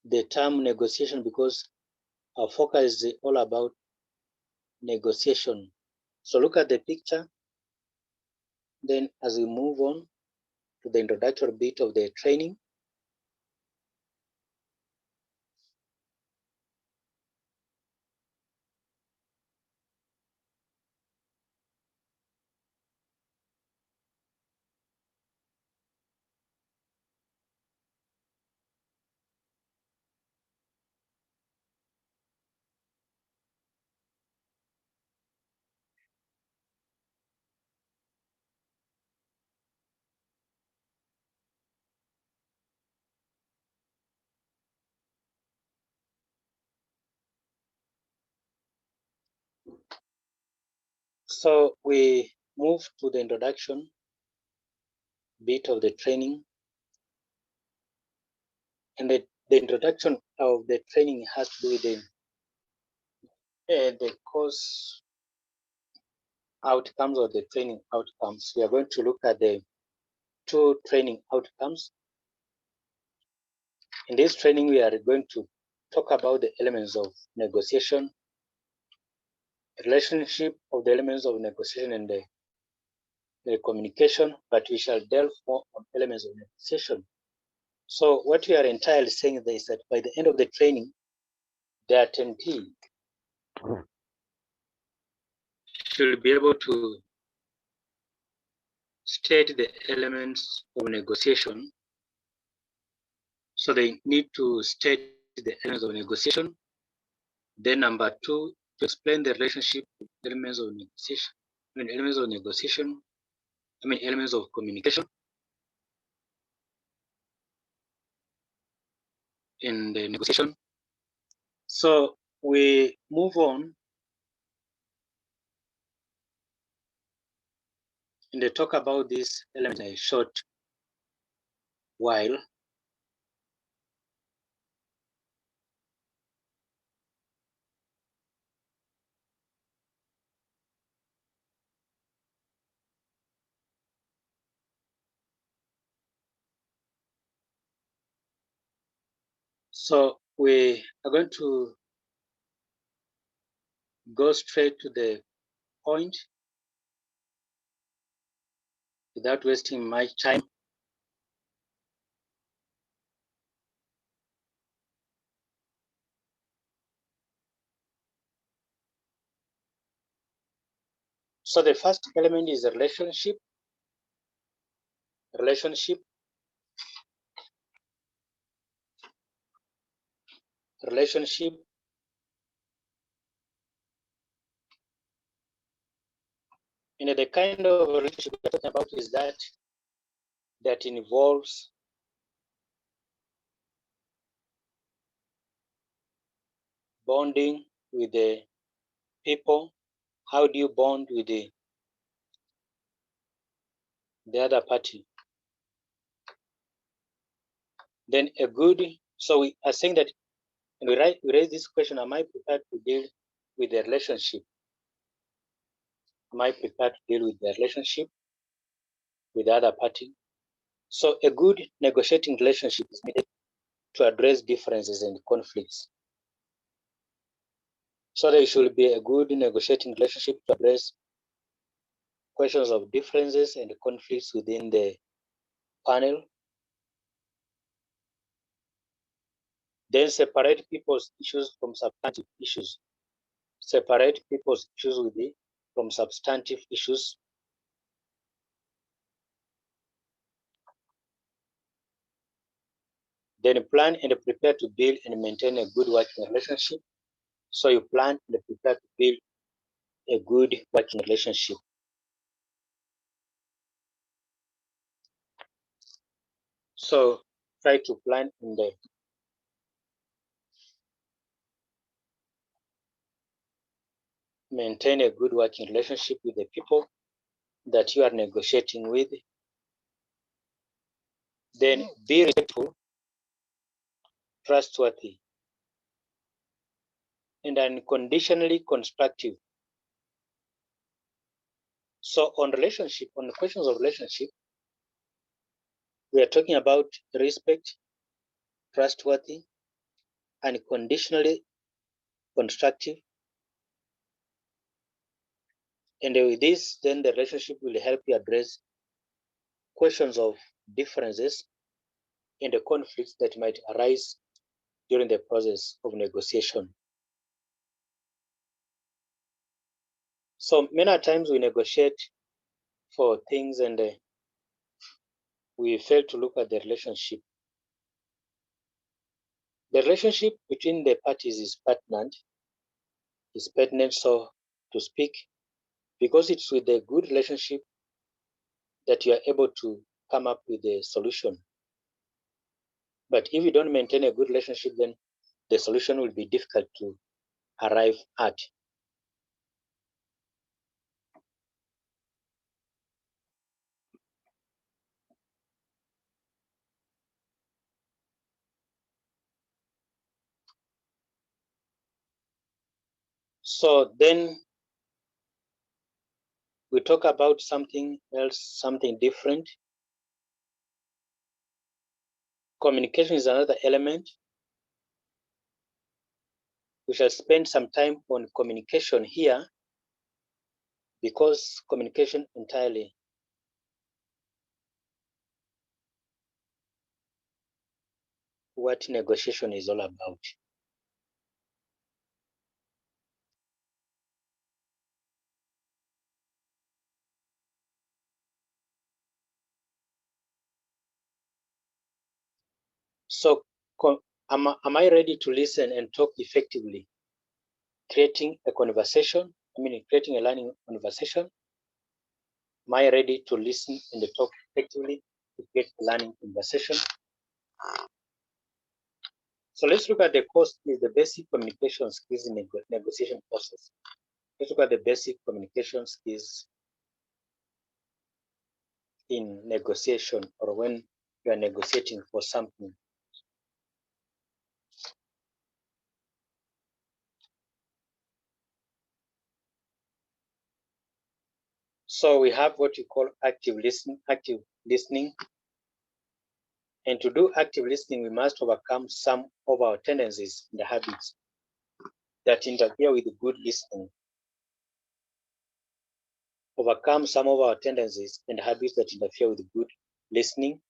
the term negotiation because our focus is all about negotiation. So look at the picture. Then as we move on to the introductory bit of the training, so we move to the introduction bit of the training, and the introduction of the training has to do with the course outcomes or the training outcomes. We are going to look at the 2 training outcomes. In this training, we are going to talk about the elements of negotiation, relationship of the elements of negotiation and the communication, but we shall delve more on elements of negotiation. So what we are entirely saying there is that by the end of the training, the attendee should be able to state the elements of negotiation. So they need to state the elements of negotiation. Then number 2, to explain the relationship with elements of negotiation. Elements of negotiation, elements of communication in the negotiation. So we move on and they talk about this element in a short while. So we are going to go straight to the point without wasting much time. So the first element is a relationship. Relationship and the kind of relationship we're talking about is that involves bonding with the people. How do you bond with the other party? Then so we are saying that, and we raise this question: am I prepared to deal with the relationship? Am I prepared to deal with the relationship with the other party? So a good negotiating relationship is needed to address differences and conflicts. So there should be a good negotiating relationship to address questions of differences and conflicts within the panel. Then separate people's issues from substantive issues. Separate people's issues from substantive issues. Then plan and prepare to build and maintain a good working relationship. So you plan and prepare to build a good working relationship. So try to plan and maintain a good working relationship with the people that you are negotiating with. Then be respectful, trustworthy, and unconditionally constructive. So on the questions of relationship, we are talking about respect, trustworthy, unconditionally constructive. And with this, then the relationship will help you address questions of differences and the conflicts that might arise during the process of negotiation. So many times we negotiate for things and we fail to look at the relationship. The relationship between the parties is pertinent, so to speak, because it's with a good relationship that you are able to come up with a solution. But if you don't maintain a good relationship, then the solution will be difficult to arrive at. So then we talk about something else, something different. Communication is another element. We shall spend some time on communication here because communication entirely what negotiation is all about. So am I ready to listen and talk effectively? Creating a conversation, creating a learning conversation. Am I ready to listen and talk effectively to create a learning conversation? So let's look at the core skills, the basic communication skills in the negotiation process. Let's look at the basic communication skills in negotiation or when you are negotiating for something. So we have what you call active listening. And to do active listening, we must overcome some of our tendencies and habits that interfere with good listening. Overcome some of our tendencies and habits that interfere with good listening.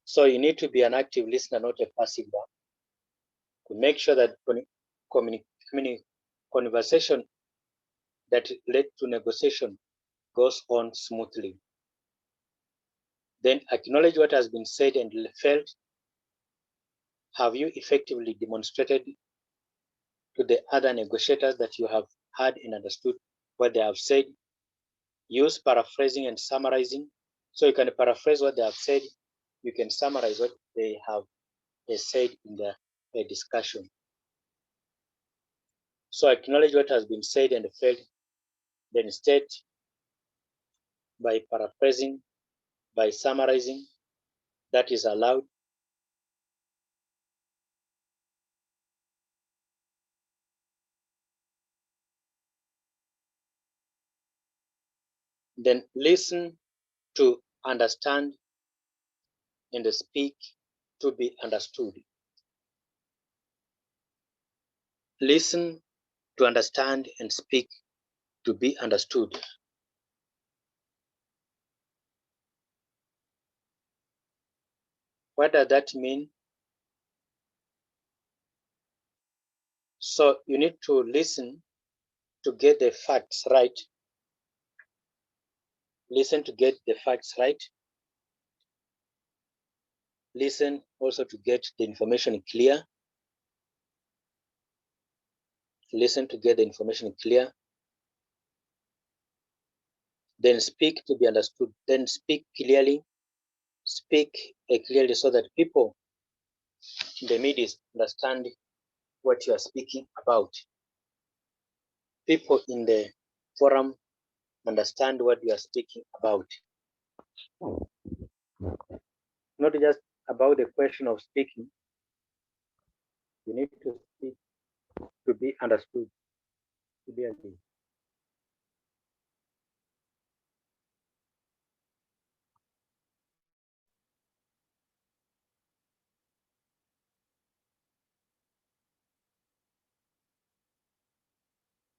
So you need to be an active listener, not a passive one, to make sure that conversation that led to negotiation goes on smoothly. Then acknowledge what has been said and felt. Have you effectively demonstrated to the other negotiators that you have heard and understood what they have said? Use paraphrasing and summarizing. So you can paraphrase what they have said. You can summarize what they have said in the discussion. So acknowledge what has been said and felt, then state by paraphrasing, by summarizing, that is allowed. Then listen to understand and speak to be understood. Listen to understand and speak to be understood. What does that mean? So you need to listen to get the facts right. Listen to get the facts right. Listen also to get the information clear. Listen to get the information clear. Then speak to be understood. Then speak clearly. Speak clearly so that people in the midst understand what you are speaking about. People in the forum understand what you are speaking about. Not just about the question of speaking. You need to speak to be understood clearly.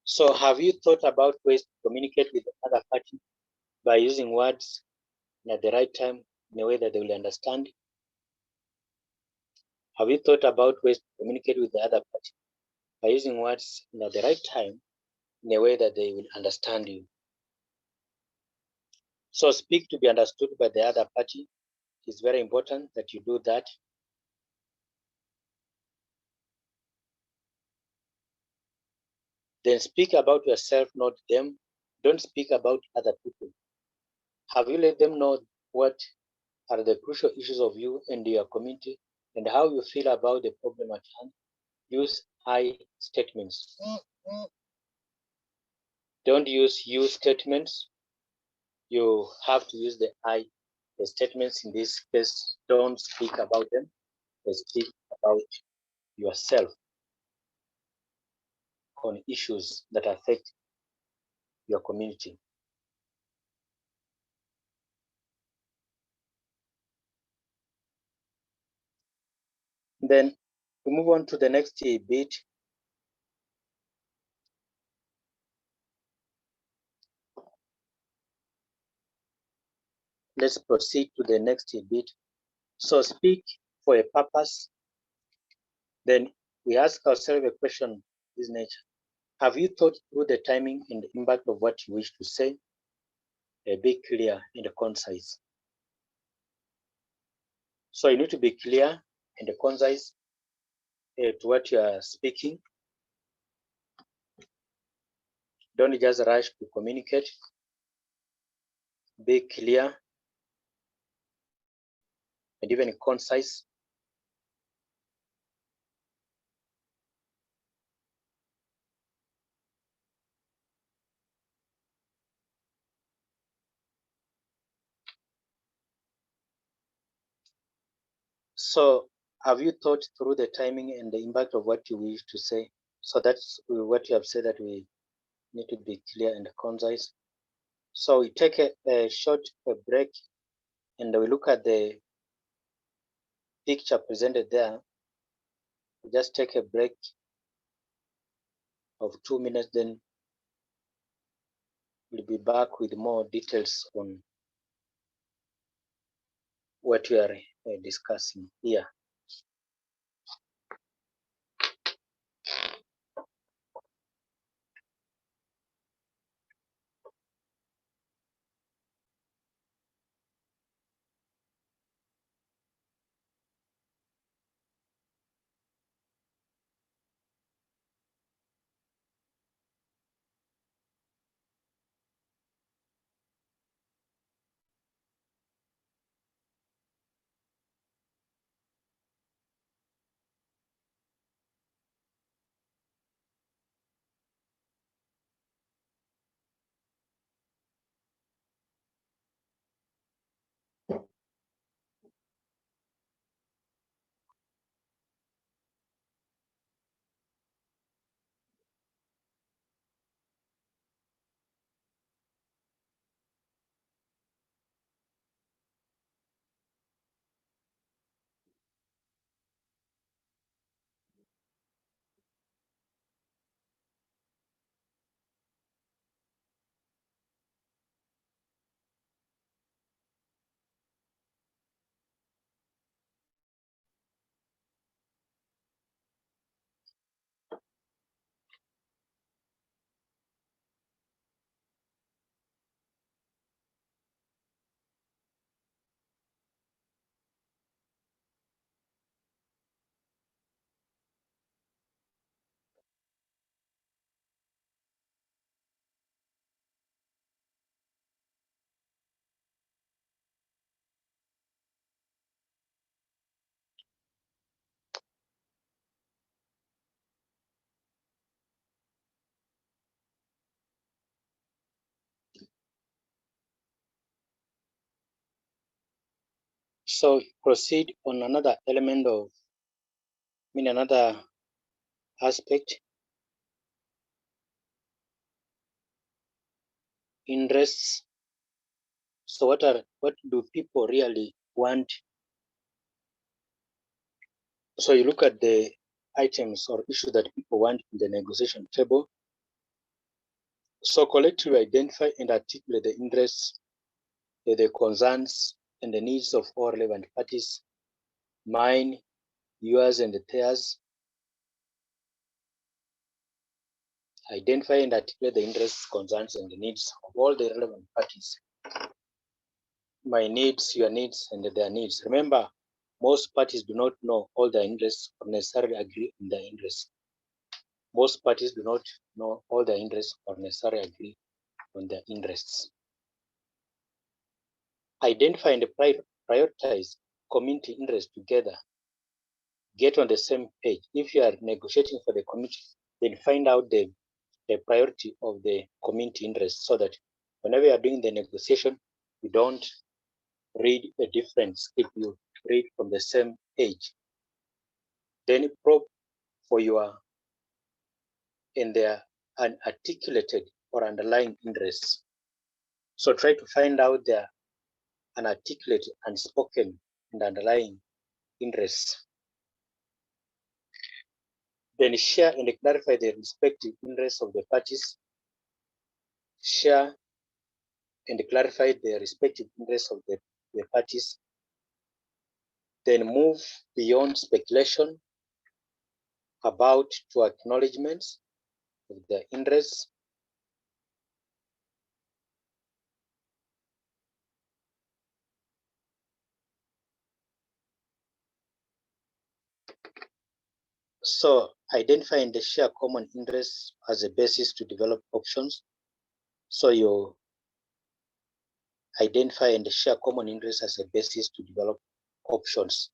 So have you thought about ways to communicate with the other party by using words at the right time in a way that they will understand? Have you thought about ways to communicate with the other party by using words at the right time in a way that they will understand you? So speak to be understood by the other party. It's very important that you do that. Then speak about yourself, not them. Don't speak about other people. Have you let them know what are the crucial issues of you and your community and how you feel about the problem at hand? Use I statements. Don't use you statements. You have to use the I statements in this case. Don't speak about them. Speak about yourself on issues that affect your community. Then we move on to the next bit. Let's proceed to the next bit. So speak for a purpose. Then we ask ourselves a question of this nature. Have you thought through the timing and the impact of what you wish to say? Be clear and concise. So you need to be clear and concise to what you are speaking. Don't just rush to communicate. Be clear and even concise. So have you thought through the timing and the impact of what you wish to say? So that's what you have said, that we need to be clear and concise. So we take a short break and we look at the picture presented there. We just take a break of 2 minutes, then we'll be back with more details on what we are discussing here. So proceed on another element of, another aspect, interests. So what do people really want? So you look at the items or issues that people want in the negotiation table. So collectively identify and articulate the interests, the concerns, and the needs of all relevant parties, mine, yours, and theirs. Identify and articulate the interests, concerns, and the needs of all the relevant parties. My needs, your needs, and their needs. Remember, most parties do not know all their interests or necessarily agree on their interests. Most parties do not know all their interests or necessarily agree on their interests. Identify and prioritize community interests together. Get on the same page. If you are negotiating for the community, then find out the priority of the community interests so that whenever you are doing the negotiation, you don't read a different script, you read from the same page. Then probe for your in their unarticulated or underlying interests. So try to find out their unarticulated, unspoken, and underlying interests. Then share and clarify the respective interests of the parties. Share and clarify the respective interests of the parties. Then move beyond speculation about to acknowledgements of the interests. So identify and share common interests as a basis to develop options. So you identify and share common interests as a basis to develop options.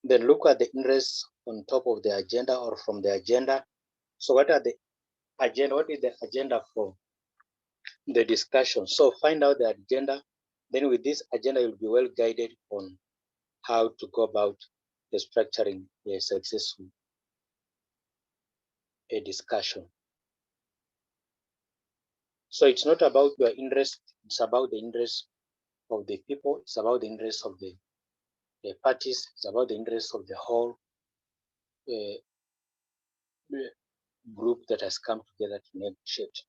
Then look at the interests on top of the agenda or from the agenda. So what are the agenda? What is the agenda for the discussion? So find out the agenda. Then with this agenda, you'll be well guided on how to go about the structuring a successful discussion. So it's not about your interest, it's about the interest of the people, it's about the interest of the parties, it's about the interest of the whole group that has come together to negotiate.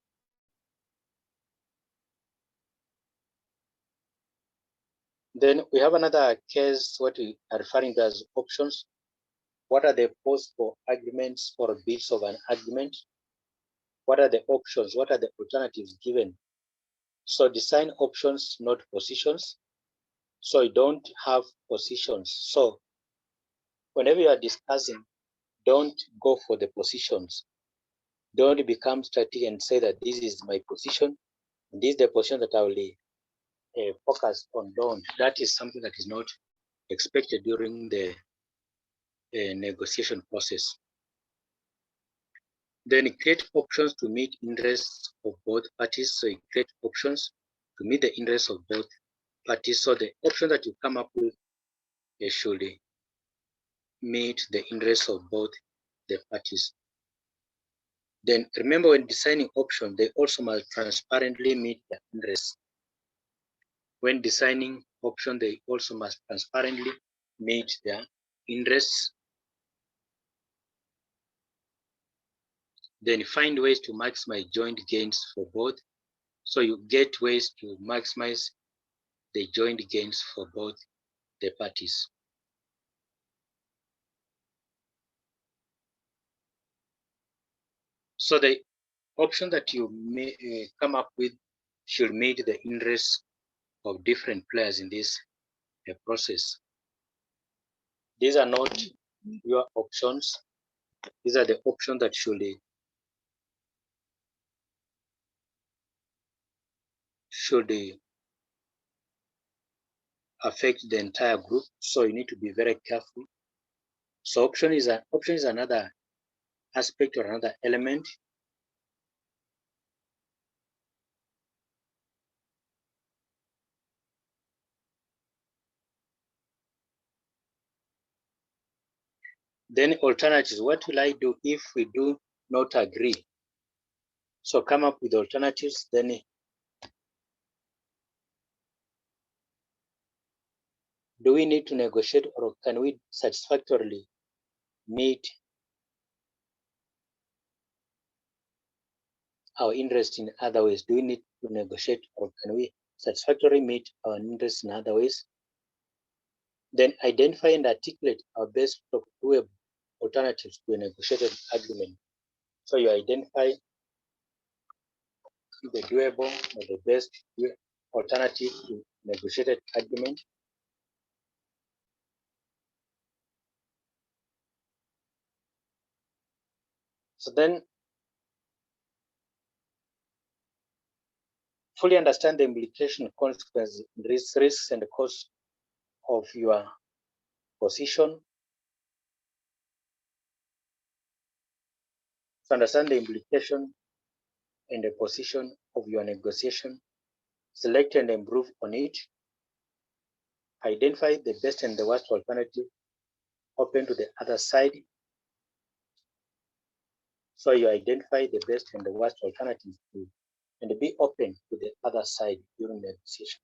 Then we have another case, what we are referring to as options. What are the possible arguments or bits of an argument? What are the options? What are the alternatives given? So design options, not positions. So you don't have positions. So whenever you are discussing, don't go for the positions. Don't become static and say that this is my position, and this is the position that I will focus on. Don't. That is something that is not expected during the negotiation process. Then create options to meet interests of both parties. So you create options to meet the interests of both parties. So the option that you come up with should meet the interests of both the parties. Then remember, when designing options, they also must transparently meet the interests. When designing options, they also must transparently meet their interests. Then find ways to maximize joint gains for both. So you get ways to maximize the joint gains for both the parties. So the option that you may come up with should meet the interests of different players in this process. These are not your options. These are the options that should affect the entire group. So you need to be very careful. So option is another aspect or another element. Then alternatives. What will I do if we do not agree? So come up with alternatives. Then do we need to negotiate, or can we satisfactorily meet our interest in other ways? Do we need to negotiate, or can we satisfactorily meet our interests in other ways? Then identify and articulate our best doable alternatives to a negotiated agreement. So you identify the doable or the best alternative to negotiated agreement. So then fully understand the implication, consequences, risks, and the costs of your position. So understand the implication and the position of your negotiation. Select and improve on it. Identify the best and the worst alternative open to the other side. So you identify the best and the worst alternative and be open to the other side during the negotiation.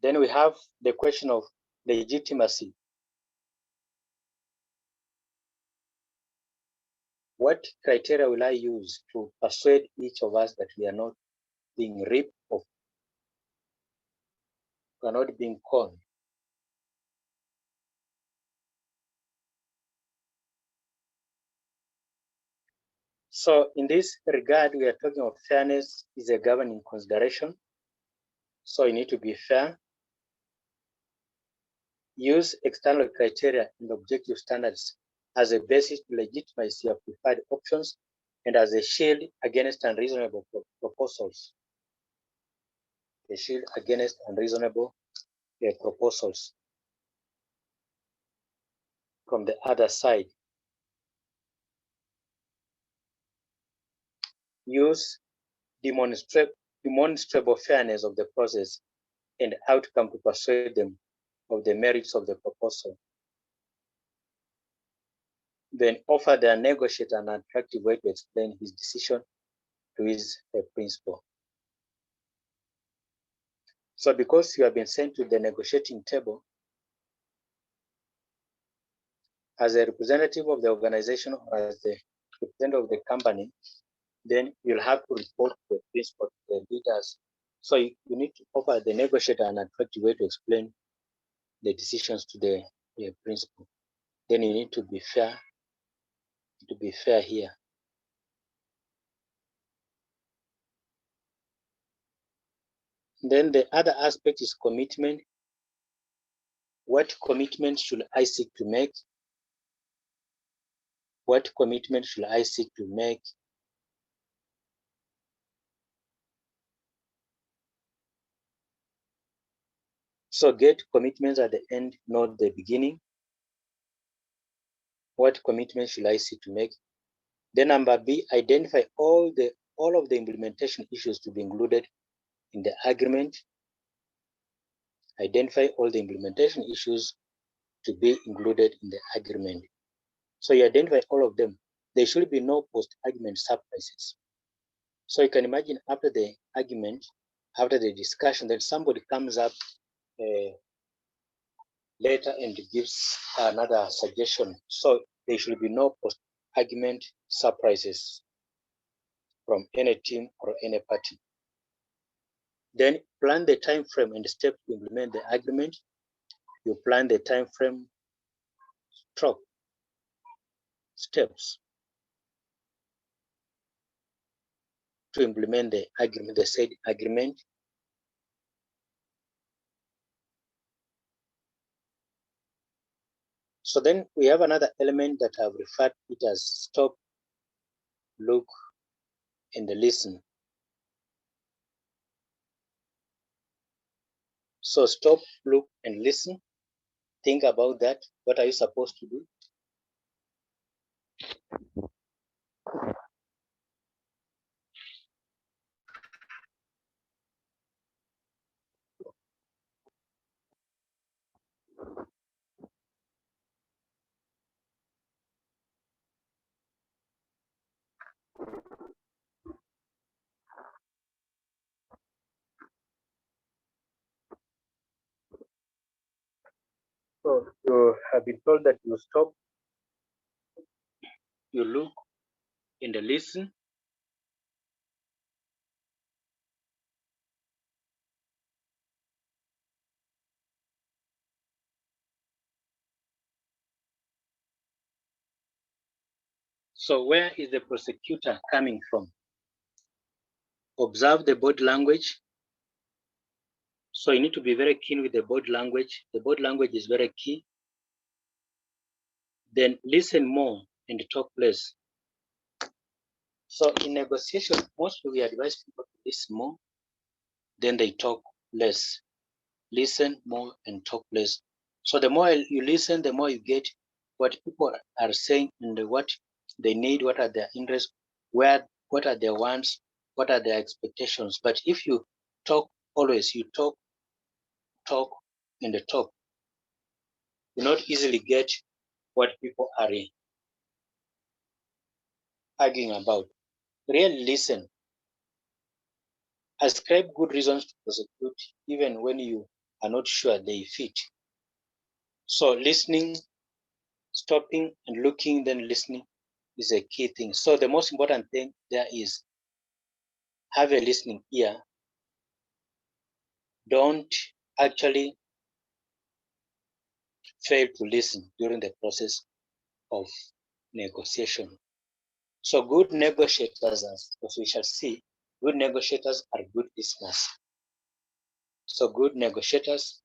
Then we have the question of legitimacy. What criteria will I use to persuade each of us that we are not being ripped off, we are not being conned? So in this regard, we are talking of fairness is a governing consideration. So you need to be fair. Use external criteria and objective standards as a basis to legitimize your preferred options and as a shield against unreasonable proposals. A shield against unreasonable proposals from the other side. Use demonstrable fairness of the process and outcome to persuade them of the merits of the proposal. Then offer the negotiator an attractive way to explain his decision to his principal. So because you have been sent to the negotiating table as a representative of the organization or as the representative of the company, then you'll have to report to the principal, to the leaders. So you need to offer the negotiator an attractive way to explain the decisions to the principal. Then you need to be fair. Here. Then the other aspect is commitment. What commitment should I seek to make? What commitment should I seek to make? So get commitments at the end, not the beginning. What commitment should I seek to make? Then number B, identify all of the implementation issues to be included in the agreement. Identify all the implementation issues to be included in the agreement. So you identify all of them. There should be no post-agreement surprises. So you can imagine after the argument, after the discussion, then somebody comes up later and gives another suggestion. So there should be no post-argument surprises from any team or any party. Then plan the time frame and steps to implement the agreement. You plan the time frame, steps to implement the agreement, the said agreement. So then we have another element that I've referred to it as stop, look, and listen. So stop, look, and listen. Think about that. What are you supposed to do? So you have been told that you stop, you look, and listen. So where is the prosecutor coming from? Observe the body language. So you need to be very keen with the body language. The body language is very key. Then listen more and talk less. So in negotiation, mostly we advise people to listen more, then they talk less. Listen more and talk less. So the more you listen, the more you get what people are saying and what they need, what are their interests, what are their wants, what are their expectations. But if you talk always, you talk, and talk, you not easily get what people are arguing about. Really listen. Ascribe good reasons to prosecute even when you are not sure they fit. So listening, stopping and looking, then listening is a key thing. So the most important thing there is have a listening ear. Don't actually fail to listen during the process of negotiation. So good negotiators, as we shall see, good negotiators are good listeners. So good negotiators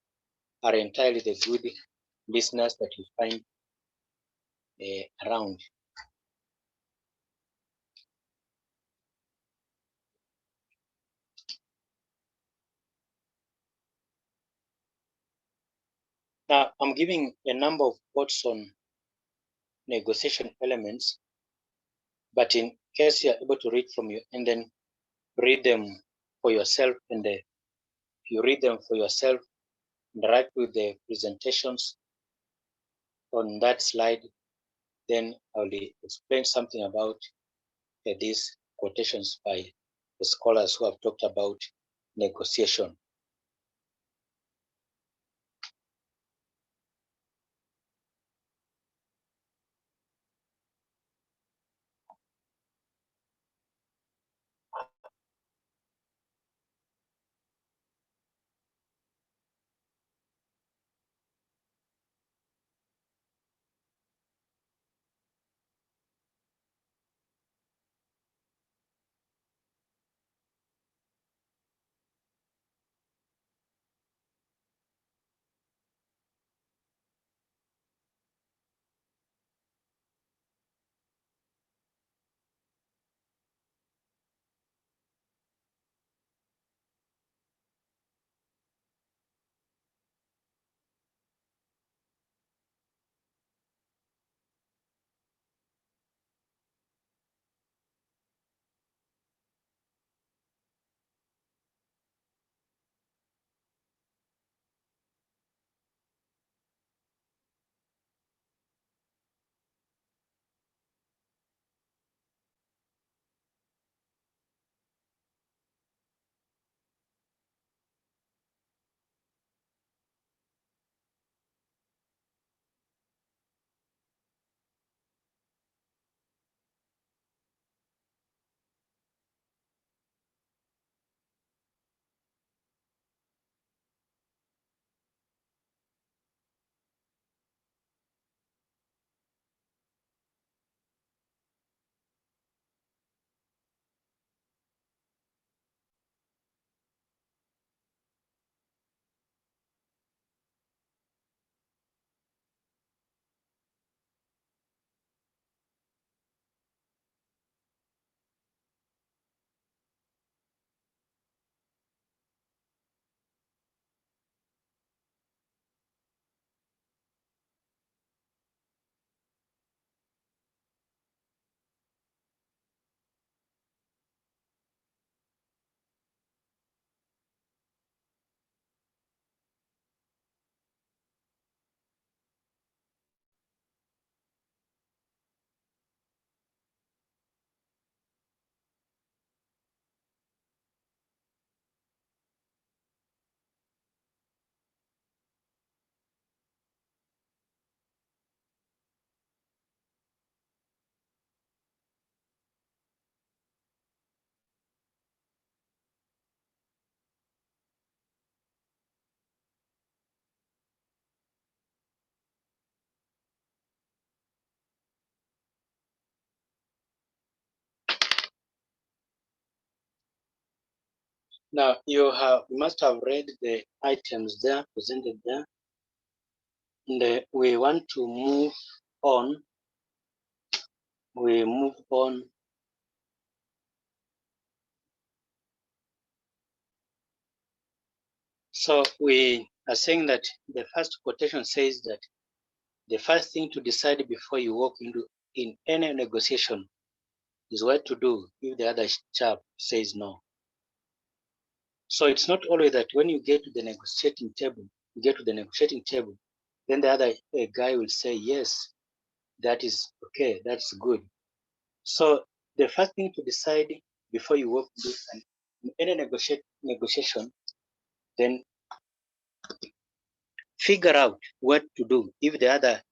are entirely the good listeners that you find around. Now, I'm giving a number of quotes on negotiation elements, but in case you're able to read from you and then read them for yourself, and you read them for yourself and write with the presentations on that slide, then I'll explain something about these quotations by the scholars who have talked about negotiation. Now you must have read the items there presented there, and we want to move on. We move on. So we are saying that the first quotation says that the first thing to decide before you walk in any negotiation is what to do if the other chap says no. So it's not always that when you get to the negotiating table, then the other guy will say, yes, that is okay, that's good. So the first thing to decide before you walk in any negotiation, then figure out what to do if the other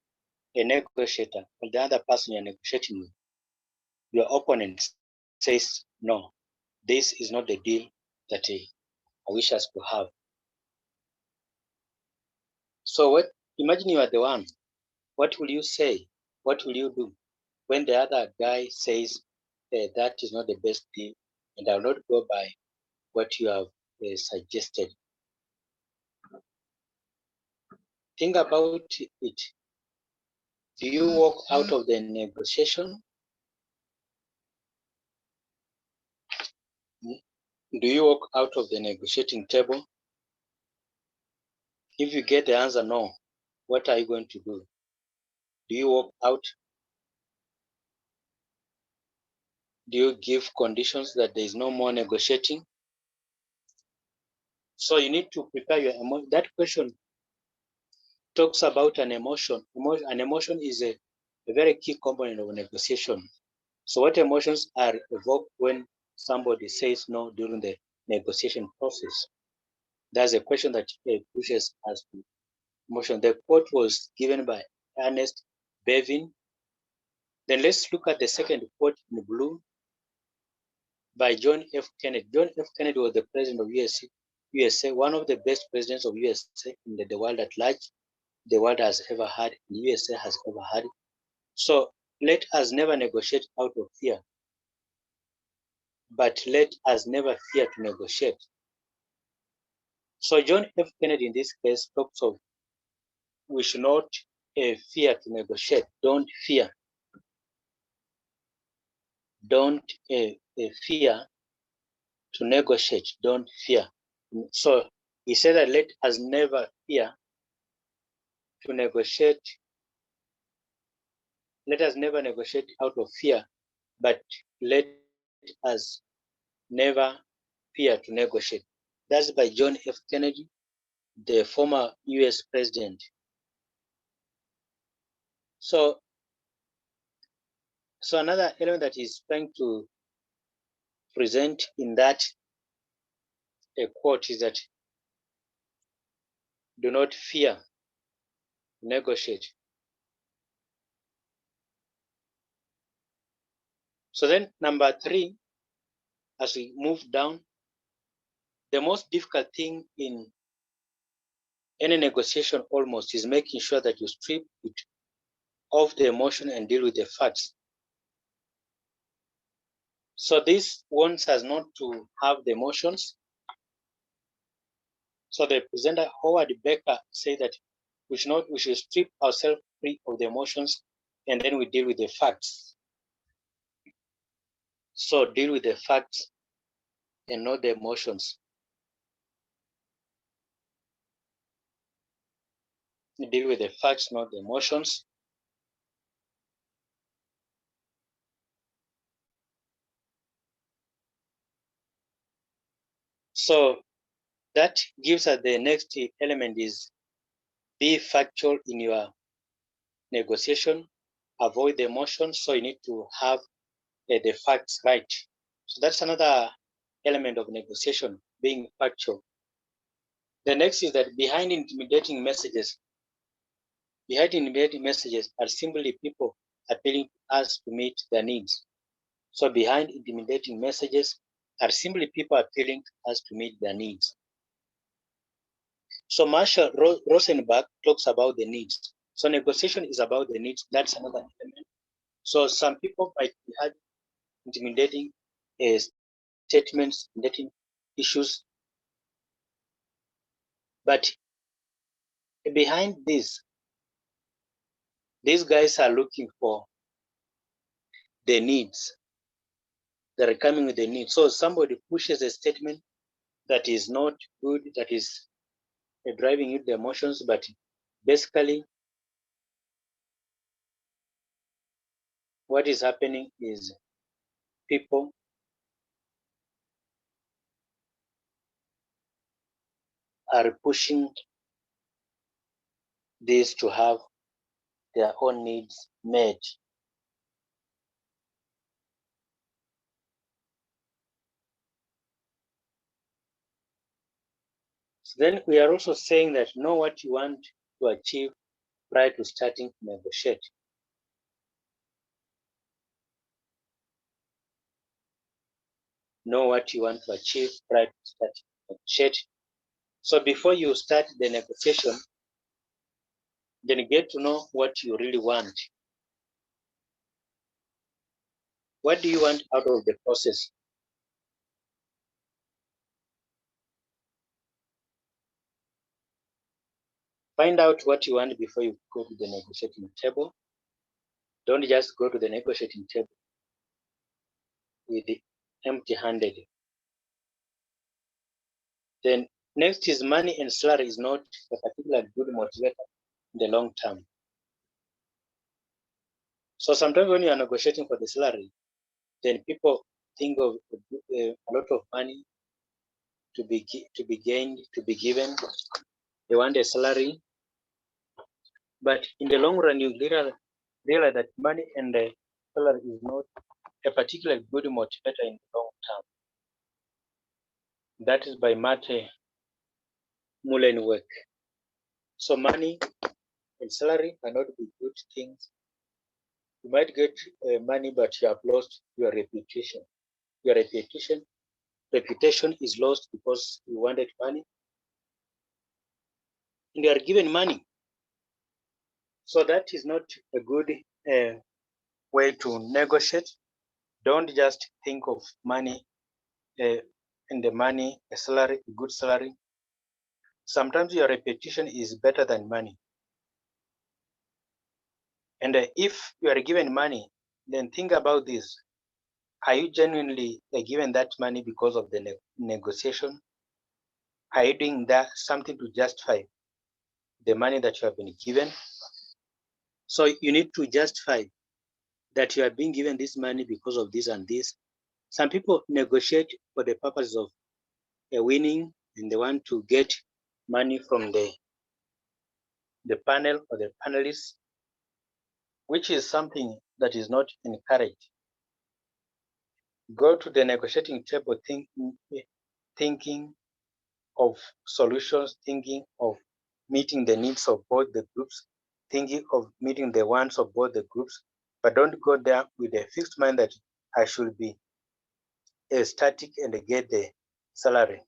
negotiator or the other person you're negotiating with, your opponent says, no, this is not the deal that I wish us to have. So imagine you are the one. What will you say? What will you do when the other guy says that is not the best deal and I will not go by what you have suggested? Think about it. Do you walk out of the negotiation? Do you walk out of the negotiating table? If you get the answer no, what are you going to do? Do you walk out? Do you give conditions that there is no more negotiating? So you need to prepare your emotion. That question talks about an emotion. An emotion is a very key component of negotiation. So what emotions are evoked when somebody says no during the negotiation process? That's a question that pushes us to emotion. The quote was given by Ernest Bevin. Then let's look at the second quote in blue by John F. Kennedy. John F. Kennedy was the president of USA, one of the best presidents of USA in the world at large, the world has ever had, USA has ever had. So let us never negotiate out of fear, but let us never fear to negotiate. So John F. Kennedy in this case talks of we should not fear to negotiate. Don't fear. Don't fear to negotiate. Don't fear. So he said that let us never fear to negotiate. Let us never negotiate out of fear, but let us never fear to negotiate. That's by John F. Kennedy, the former US president. So another element that he's trying to present in that quote is that do not fear, negotiate. So then number 3, as we move down, the most difficult thing in any negotiation almost is making sure that you strip it off the emotion and deal with the facts. So this wants us not to have the emotions. So the presenter Howard Becker said that we should strip ourselves free of the emotions and then we deal with the facts. So deal with the facts and not the emotions. Deal with the facts, not the emotions. So that gives us the next element is be factual in your negotiation, avoid the emotions. So you need to have the facts right. So that's another element of negotiation, being factual. The next is that behind intimidating messages are simply people appealing to us to meet their needs. So behind intimidating messages are simply people appealing to us to meet their needs. So Marshall Rosenberg talks about the needs. So negotiation is about the needs. That's another element. So some people might be had intimidating statements, intimidating issues But behind this, these guys are looking for the needs. They're coming with the needs. So somebody pushes a statement that is not good, that is driving you the emotions, but basically what is happening is people are pushing this to have their own needs met. So then we are also saying that know what you want to achieve prior to starting to negotiate. Know what you want to achieve prior to starting to negotiate. So before you start the negotiation, then get to know what you really want. What do you want out of the process? Find out what you want before you go to the negotiating table. Don't just go to the negotiating table with the empty-handed. Then next is money and salary is not a particular good motivator in the long term. So sometimes when you are negotiating for the salary, then people think of a lot of money to be gained, to be given. They want a salary, but in the long run, you realize that money and the salary is not a particularly good motivator in the long term. That is by Matt Mullenweg. So money and salary cannot be good things. You might get money, but you have lost your reputation. Your reputation is lost because you wanted money and you are given money. So that is not a good way to negotiate. Don't just think of money and the money, a salary, a good salary. Sometimes your reputation is better than money. And if you are given money, then think about this. Are you genuinely given that money because of the negotiation? Are you doing that something to justify the money that you have been given? So you need to justify that you are being given this money because of this and this. Some people negotiate for the purpose of winning, and they want to get money from the panel or the panelists, which is something that is not encouraged. Go to the negotiating table thinking of solutions, thinking of meeting the needs of both the groups, thinking of meeting the wants of both the groups, but don't go there with a fixed mind that I should be a static and get the salary.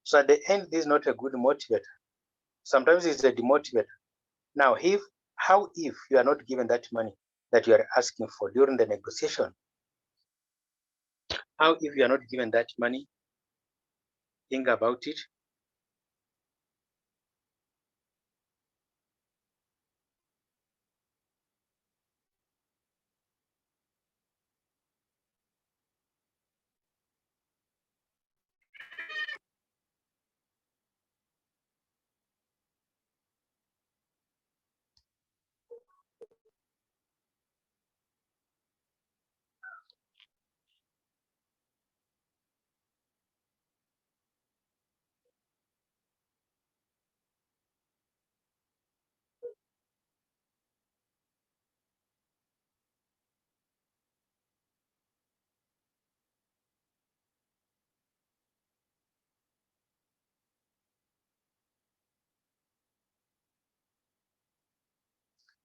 So at the end, this is not a good motivator. Sometimes it's a demotivator. Now, how if you are not given that money that you are asking for during the negotiation? How if you are not given that money? Think about it.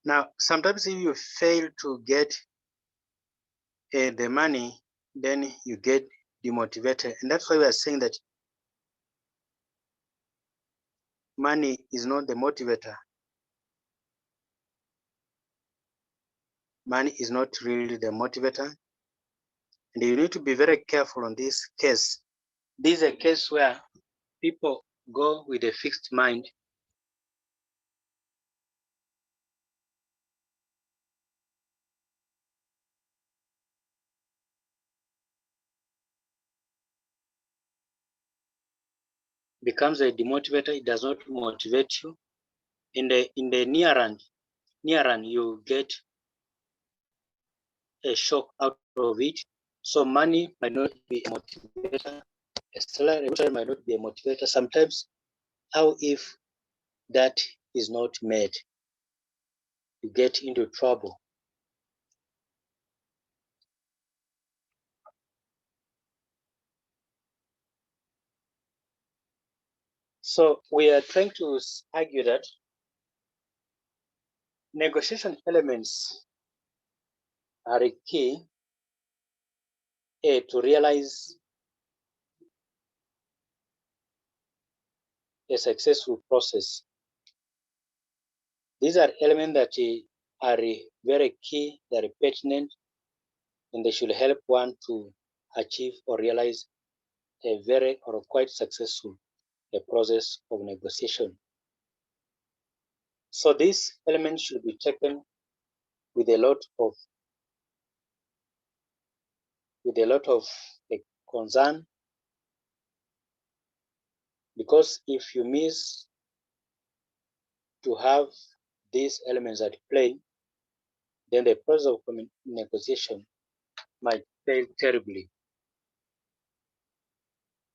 Now, sometimes if you fail to get the money, then you get demotivated. And that's why we are saying that money is not the motivator. Money is not really the motivator. And you need to be very careful on this case. This is a case where people go with a fixed mind, becomes a demotivator. It does not motivate you. In the near run, you get a shock out of it. So money might not be a motivator. A salary might not be a motivator. Sometimes, how if that is not made, you get into trouble. So we are trying to argue that negotiation elements are a key to realize a successful process. These are elements that are very key, they are pertinent, and they should help one to achieve or realize a very or quite successful process of negotiation. So these elements should be taken with a lot of concern, because if you miss to have these elements at play, then the process of negotiation might fail terribly.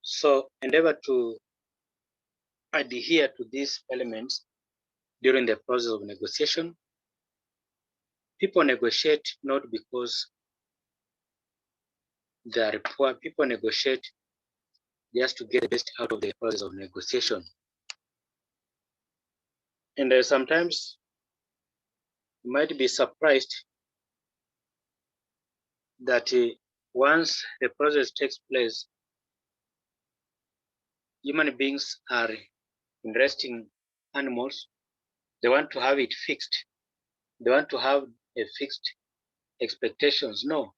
So endeavor to adhere to these elements during the process of negotiation. People negotiate not because they are poor. People negotiate just to get the best out of the process of negotiation. And sometimes you might be surprised that once the process takes place, human beings are interesting animals. They want to have it fixed. They want to have a fixed expectations. No,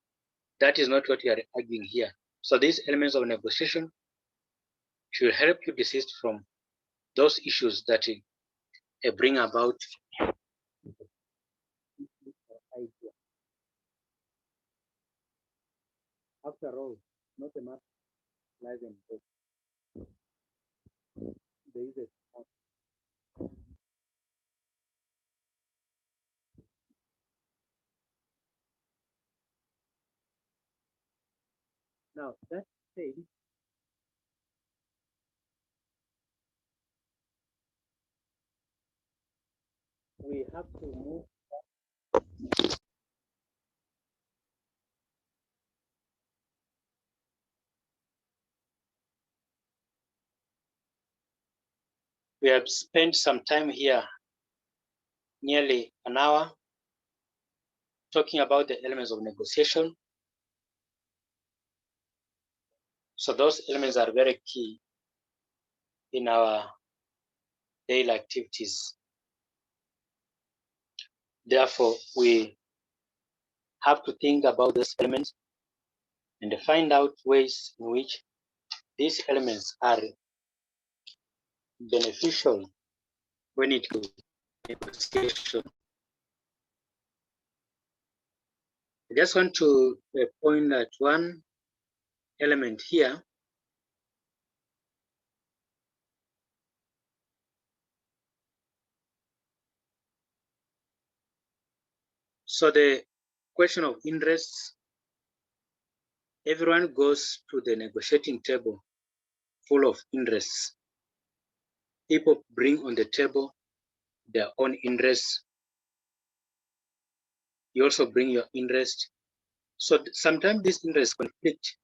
that is not what we are arguing here. So these elements of negotiation should help you desist from those issues that bring about idea. After all, not a matter of life and death. There is a now that said, we have to move. We have spent some time here, nearly an hour, talking about the elements of negotiation. So those elements are very key in our daily activities. Therefore, we have to think about these elements and find out ways in which these elements are beneficial when it comes to negotiation. I just want to point at one element here. So the question of interests, everyone goes to the negotiating table full of interests. People bring on the table their own interests. You also bring your interest. So sometimes these interests conflict.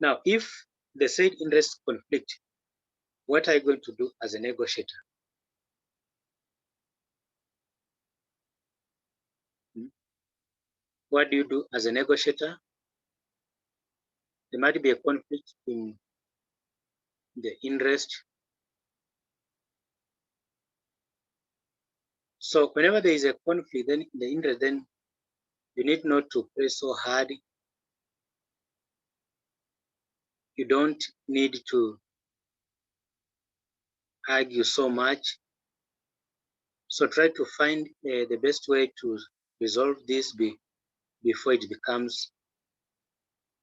Now, if the said interests conflict, what are you going to do as a negotiator? What do you do as a negotiator? There might be a conflict in the interest. So whenever there is a conflict, then the interest, then you need not to press so hard. you don't need to argue so much. So try to find the best way to resolve this before it becomes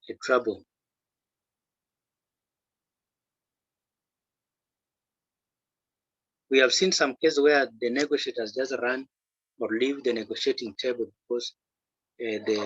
a trouble. We have seen some cases where the negotiators just run or leave the negotiating table because the